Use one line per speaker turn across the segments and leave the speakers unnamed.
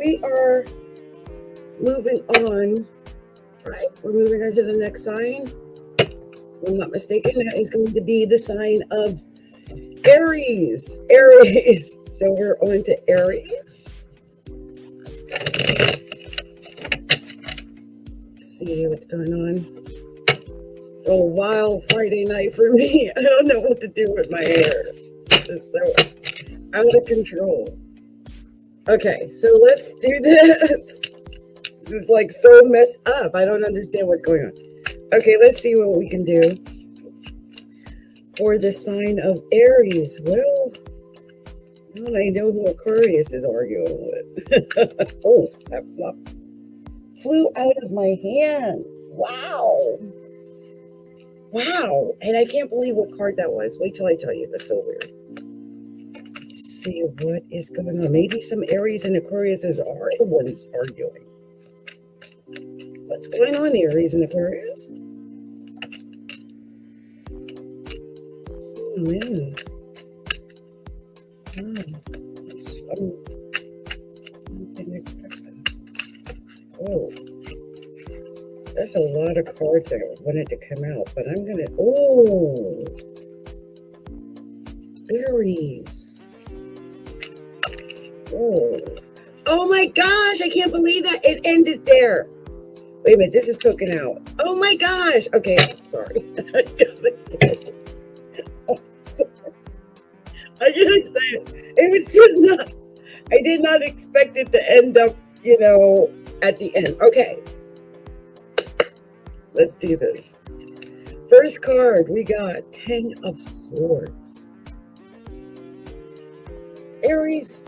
we are moving on, right? We're moving on to the next sign. If I'm not mistaken, that is going to be the sign of Aries. Aries. So we're on to Aries. Let's see what's going on. It's a wild Friday night for me. I don't know what to do with my hair. It's just so out of control. Okay, so let's do this. It's like so messed up. I don't understand what's going on. Okay, let's see what we can do for the sign of Aries. Well, I know who Aquarius is arguing with. Oh, that flew out of my hand. Wow. Wow. And I can't believe what card that was. Wait till I tell you. That's so weird. Let's see what is going on. Maybe some Aries and Aquariuses are the ones arguing. What's going on, Aries and Aquarius? Oh, man. I didn't expect that. Oh. That's a lot of cards that wanted to come out, but I'm going to... Oh! Aries. Oh. Oh my gosh, I can't believe that. It ended there. Wait a minute, this is poking out. Oh my gosh. Okay, sorry. I get excited. I get excited. It was just not... I did not expect it to end up, at the end. Okay. Let's do this. First card, we got 10 of Swords. Aries.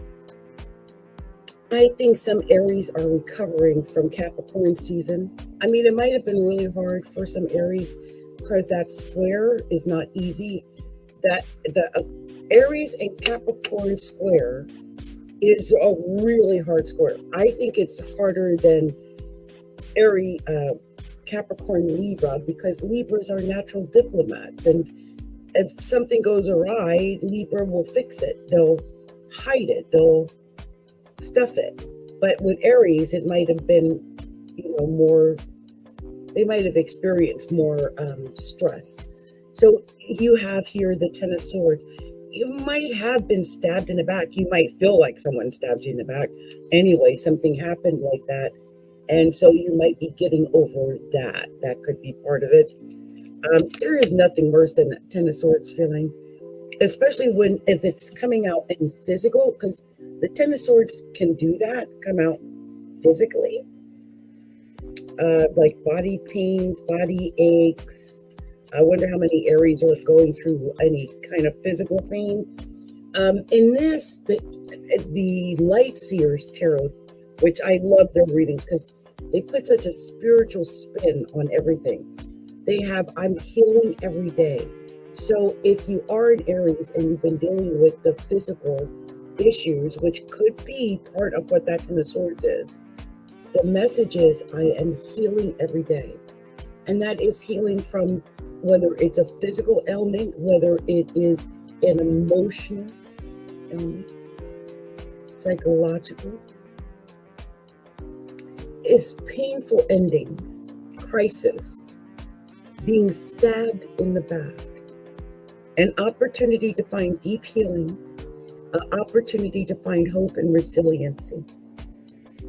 I think some Aries are recovering from Capricorn season. I mean, it might have been really hard for some Aries because that square is not easy. That the Aries and Capricorn square is a really hard square. I think it's harder than Aries, Capricorn Libra, because Libras are natural diplomats, and if something goes awry, Libra will fix it. They'll hide it. They'll stuff it. But with Aries, it might have been, more. They might have experienced more stress. So you have here the 10 of Swords. You might have been stabbed in the back. You might feel like someone stabbed you in the back. Anyway, something happened like that. And so you might be getting over that. That could be part of it. There is nothing worse than that 10 of Swords feeling, especially if it's coming out in physical, because the 10 of Swords can do that, come out physically, like body pains, body aches. I wonder how many Aries are going through any kind of physical pain. In this, the Light Seers Tarot, which I love their readings because they put such a spiritual spin on everything. They have, I'm healing every day. So if you are an Aries and you've been dealing with the physical issues, which could be part of what that 10 of Swords is, the message is, I am healing every day. And that is healing from whether it's a physical ailment, whether it is an emotional ailment, psychological. It's painful endings, crisis, being stabbed in the back, an opportunity to find deep healing, an opportunity to find hope and resiliency.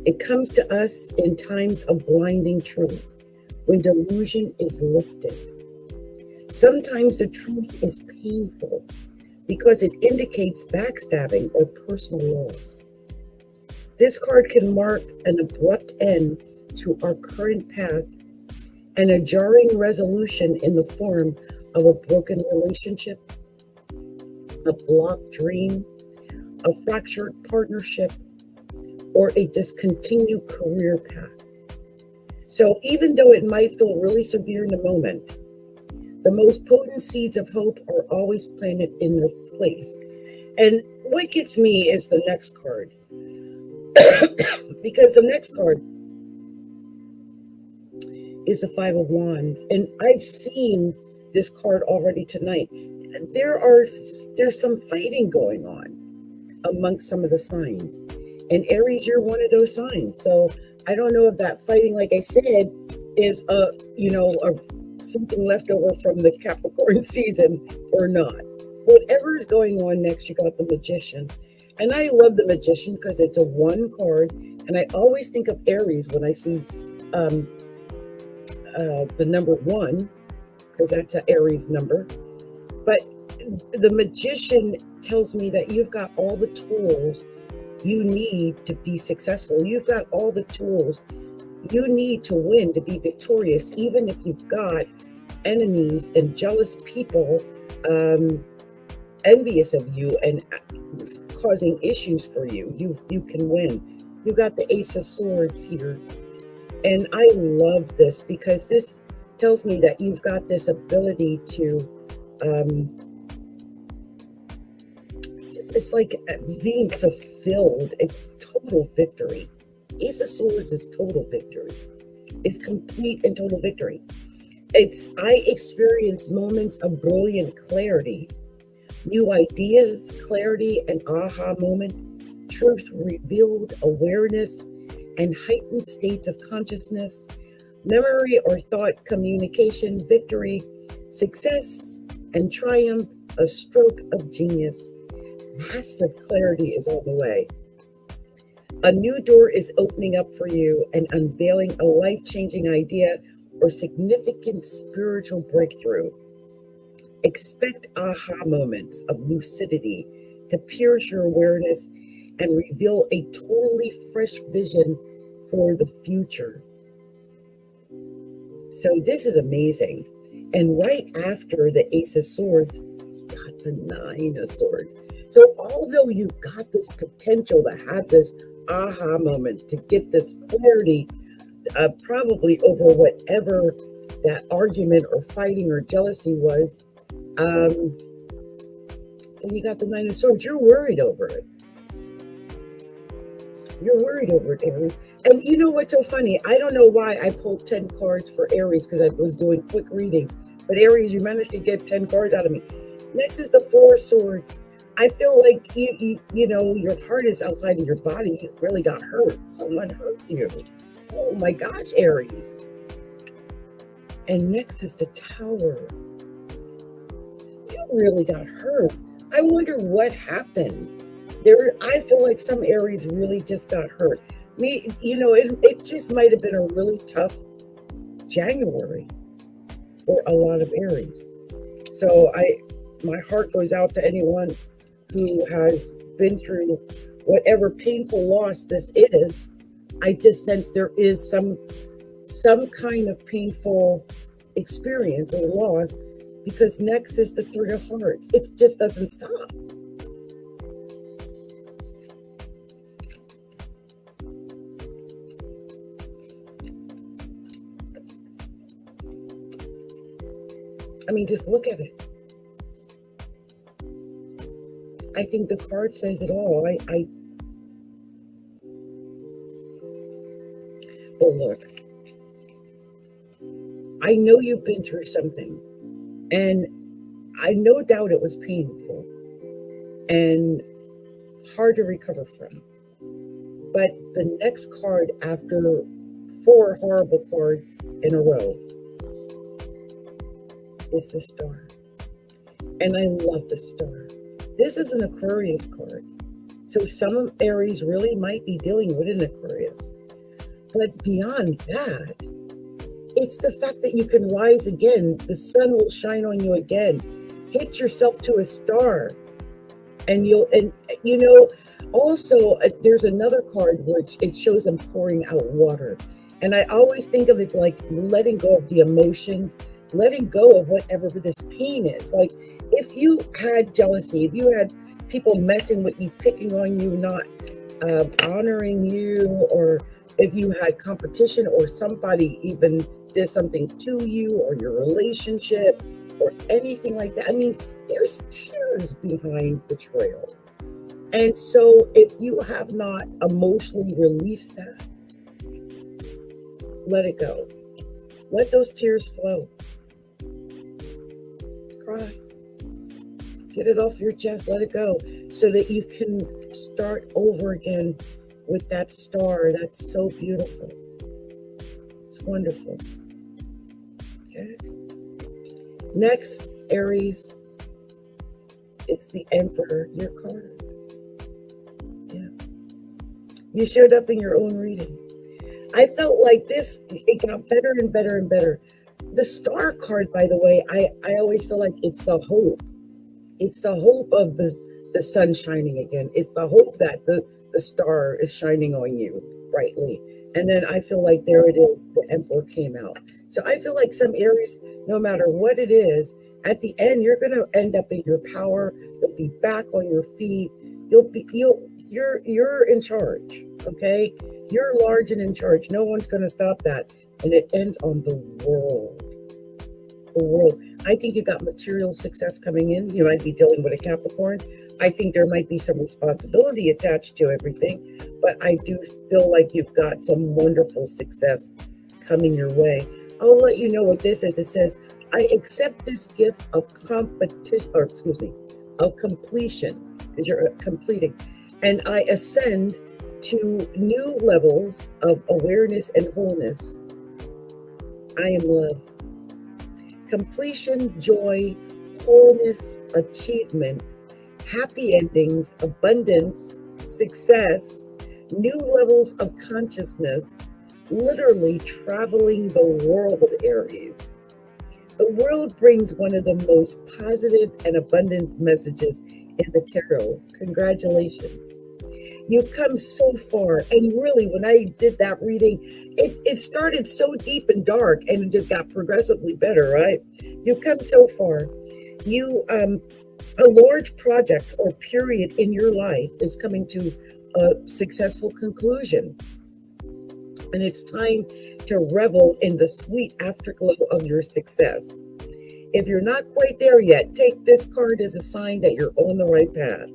It comes to us in times of blinding truth, when delusion is lifted. Sometimes the truth is painful because it indicates backstabbing or personal loss. This card can mark an abrupt end to our current path and a jarring resolution in the form of a broken relationship, a blocked dream, a fractured partnership, or a discontinued career path. So even though it might feel really severe in the moment, the most potent seeds of hope are always planted in their place. And what gets me is the next card. Because the next card is the 5 of Wands. And I've seen this card already tonight. There's some fighting going on amongst some of the signs. And Aries, you're one of those signs. So I don't know if that fighting, like I said, is something left over from the Capricorn season or not. Whatever is going on next, you got the Magician. And I love the Magician because it's a one card. And I always think of Aries when I see um, the number one, because that's an Aries number. But the Magician tells me that you've got all the tools you need to be successful. You've got all the tools you need to win, to be victorious, even if you've got enemies and jealous people envious of you and causing issues for you. You can win. You got the Ace of Swords here. And I love this because this tells me that you've got this ability to it's like being fulfilled. It's total victory. Ace of Swords is total victory. It's complete and total victory. I experience moments of brilliant clarity, new ideas, clarity, and aha moment, truth revealed, awareness, and heightened states of consciousness, memory or thought communication, victory, success, and triumph, a stroke of genius. Massive clarity is on the way. A new door is opening up for you and unveiling a life-changing idea or significant spiritual breakthrough. Expect aha moments of lucidity to pierce your awareness and reveal a totally fresh vision for the future. So this is amazing. And right after the Ace of Swords, you got the Nine of Swords. So although you got this potential to have this aha moment, to get this clarity, probably over whatever that argument or fighting or jealousy was, and you got the Nine of Swords, you're worried over it. You're worried over it, Aries. And you know what's so funny? I don't know why I pulled 10 cards for Aries because I was doing quick readings. But Aries, you managed to get 10 cards out of me. Next is the Four of Swords. I feel like you know, your heart is outside of your body. You really got hurt. Someone hurt you. Oh my gosh, Aries. And next is the Tower. You really got hurt. I wonder what happened. I feel like some Aries really just got hurt. It just might have been a really tough January for a lot of Aries. So my heart goes out to anyone who has been through whatever painful loss this is. I just sense there is some kind of painful experience or loss, because next is the Three of Hearts. It just doesn't stop. I mean, just look at it. I think the card says it all. But look, I know you've been through something, and I no doubt it was painful and hard to recover from. But the next card after 4 horrible cards in a row is the Star. And I love the Star. This is an Aquarius card. So some Aries really might be dealing with an Aquarius. But beyond that, it's the fact that you can rise again. The sun will shine on you again. Hit yourself to a star. And also there's another card which it shows them pouring out water. And I always think of it like letting go of the emotions, letting go of whatever this pain is. Like if you had jealousy, if you had people messing with you, picking on you, not honoring you, or if you had competition or somebody even did something to you or your relationship or anything like that. I mean, there's tears behind betrayal. And so if you have not emotionally released that, let it go. Let those tears flow. Cry. Get it off your chest. Let it go so that you can start over again with that star. That's so beautiful. It's wonderful. Okay. Next, Aries, it's the Emperor, your card. Yeah. You showed up in your own reading. I felt like this, it got better and better and better. The star card, by the way, I always feel like it's the hope. It's the hope of the sun shining again. It's the hope that the star is shining on you brightly. And then I feel like there it is, the Emperor came out. So I feel like some Aries, no matter what it is, at the end, you're going to end up in your power. You'll be back on your feet. You're in charge. Okay. You're large and in charge. No one's going to stop that. And it ends on the world. The world. I think you got material success coming in. You might be dealing with a Capricorn. I think there might be some responsibility attached to everything, but I do feel like you've got some wonderful success coming your way. I'll let you know what this is. It says, I accept this gift of competition, or excuse me, of completion, because you're completing, and I ascend to new levels of awareness and wholeness. I am love. Completion, joy, wholeness, achievement, happy endings, abundance, success, new levels of consciousness, literally traveling the world, Aries. The world brings one of the most positive and abundant messages in the tarot. Congratulations. You've come so far. And really, when I did that reading, it started so deep and dark and it just got progressively better, right? You've come so far. A large project or period in your life is coming to a successful conclusion. And it's time to revel in the sweet afterglow of your success. If you're not quite there yet, take this card as a sign that you're on the right path.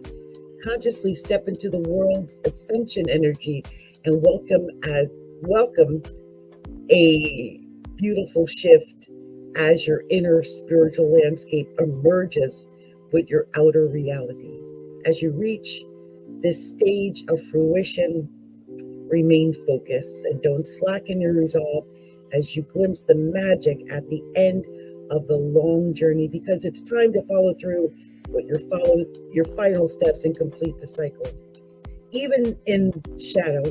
Consciously step into the world's ascension energy and welcome a beautiful shift as your inner spiritual landscape emerges with your outer reality. As you reach this stage of fruition, remain focused and don't slacken your resolve as you glimpse the magic at the end of the long journey, because it's time to follow through with your final steps and complete the cycle. Even in shadow,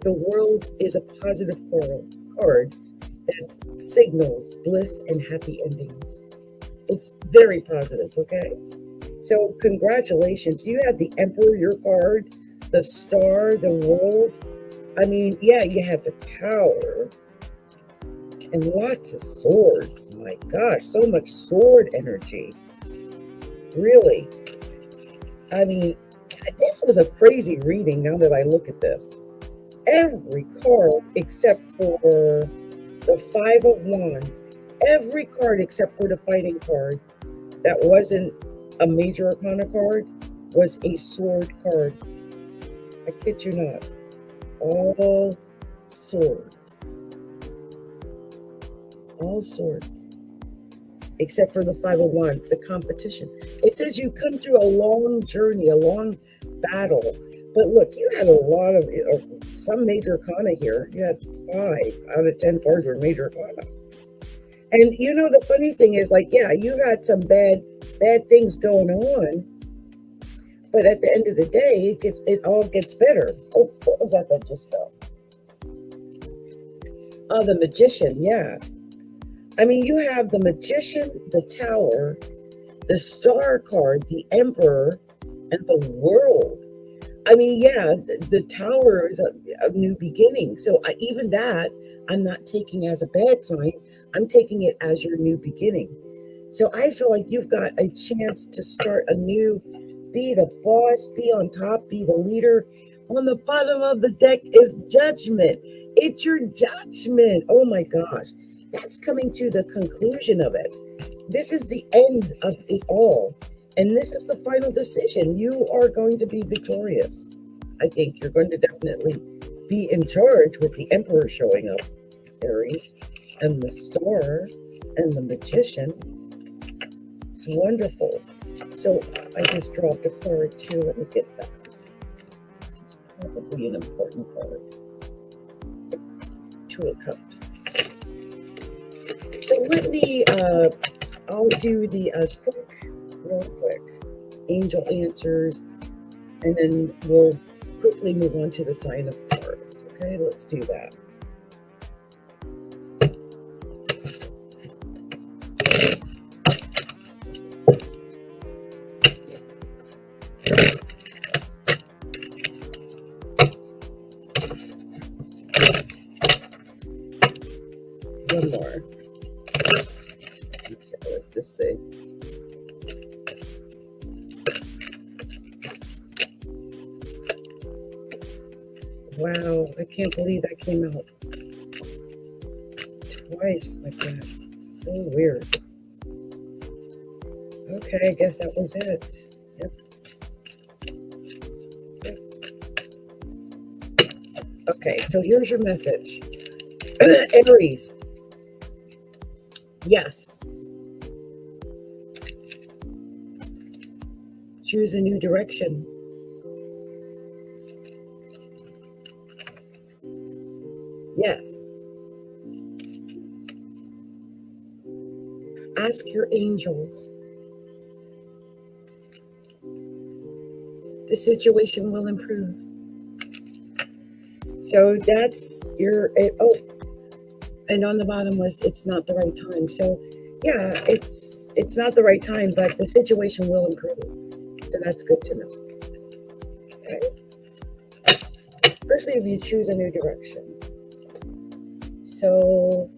the world is a positive card that signals bliss and happy endings. It's very positive, okay? So congratulations. You had the Emperor, your card, the Star, the World. I mean, yeah, you have the Tower and lots of swords. My gosh, so much sword energy. Really. I mean, this was a crazy reading now that I look at this. Every card except for the Five of Wands, every card except for the Fighting card that wasn't a Major Arcana card was a sword card. I kid you not. All swords. All swords. Except for the Five of Wands, the competition. It says you come through a long journey, a long battle. But look, you had a lot of, some Major Arcana here. You had 5 out of 10 cards were Major Arcana. And you know, the funny thing is, like, yeah, you had some bad things going on. But at the end of the day, it all gets better. Oh, what was that just fell? Oh, the Magician, yeah. I mean, you have the Magician, the Tower, the Star card, the Emperor, and the World. I mean, yeah, the Tower is a new beginning. So even that, I'm not taking as a bad sign. I'm taking it as your new beginning. So I feel like you've got a chance to start anew, be the boss, be on top, be the leader. On the bottom of the deck is Judgment. It's your judgment. Oh my gosh. That's coming to the conclusion of it. This is the end of it all. And this is the final decision. You are going to be victorious. I think you're going to definitely be in charge with the Emperor showing up, Aries, and the Star and the Magician. It's wonderful. So I just dropped a card too. Let me get that. Probably an important card. Two of Cups. So let me, I'll do the real quick, angel answers, and then we'll quickly move on to the sign of Taurus. Okay, let's do that. One more. Okay, let's just see. Wow, I can't believe that came out twice like that. So weird. Okay, I guess that was it. Yep. Okay, so here's your message. Aries. Yes. Choose a new direction. Yes. Ask your angels. The situation will improve. So that's your, and on the bottom was, it's not the right time. So yeah, it's not the right time, but the situation will improve. So that's good to know. Okay. Especially if you choose a new direction. So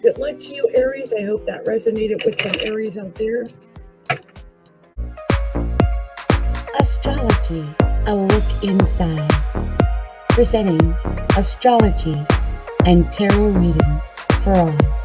good luck to you, Aries. I hope that resonated with some Aries out there.
Astrology, a look inside. Presenting astrology and tarot readings for all.